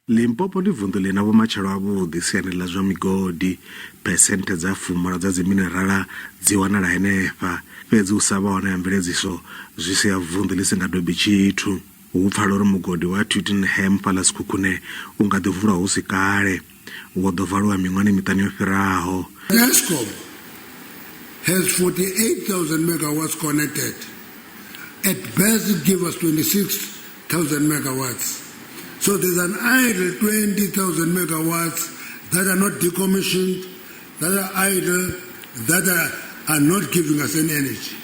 Limpopo ndi vundu lina vhumatshelo havhuḓi siani ḽa zwa migodi, phesenthe dza 10 dza minerala dzi wanala henefha, fhedzi u sa vha hone ha mveledziso zwi sia vundu ḽi si nga dobi tshithu. Hu pfala uri mugodi wa Twittenham fhala Sekhukhune u nga ḓi vulwa hu si kale, wo ḓo valwa miṅwahani miṱanu yo fhiraho. Eskom has 48,000 megawatts connected. At best it gives us 26,000 megawatts. So there's an idle 20,000 megawatts that are not decommissioned, that are idle, that are not giving us any energy.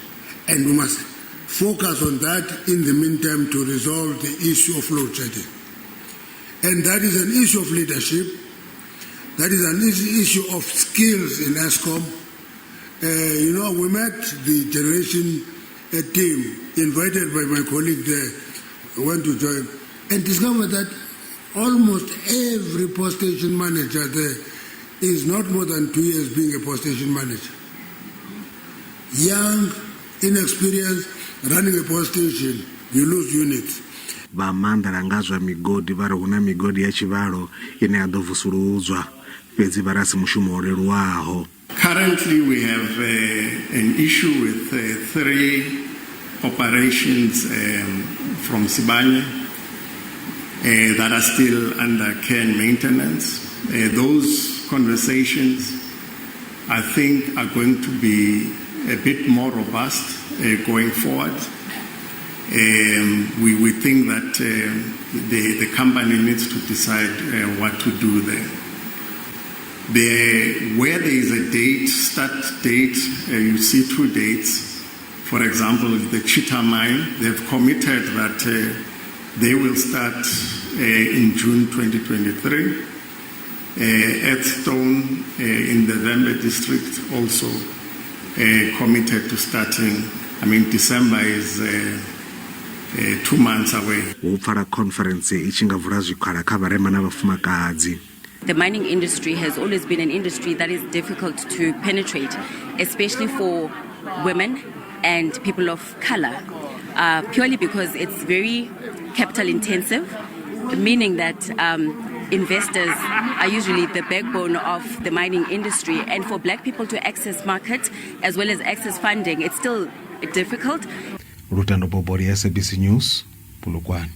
And we must focus on that in the meantime to resolve the issue of load shedding. And that is an issue of leadership. That is an issue of skills in Eskom. We met the generation team invited by my colleague there, who went to join, and discovered that almost every post station manager there is not more than 2 years being a post station manager. Young, inexperienced, running a post station, you lose units. Vhamanda langa zwa migodi vha ri huna migodi ya tshivhalo ine ya ḓo vusuludzwa, fhedzi vha rasi mushumo wo leluwaho. Currently we have an issue with 3 operations from Sibanye that are still under care and maintenance. Those conversations, I think, are going to be a bit more robust going forward. We think that the company needs to decide what to do there. Where there is a date, start date, you see 2 dates. For example, the Cheetah mine, they've committed that they will start in June 2023. Earthstone in the Vhunzhi district also committed to starting. December is 2 months away. Upfala khonfarenste ichinga vula zwikhala kha vharema na vhafumakadzi. The mining industry has always been an industry that is difficult to penetrate, especially for women and people of color, purely because it's very capital intensive, meaning that investors are usually the backbone of the mining industry, and for black people to access market as well as access funding, it's still difficult. Lutando Bobori, SABC News, Polokwane.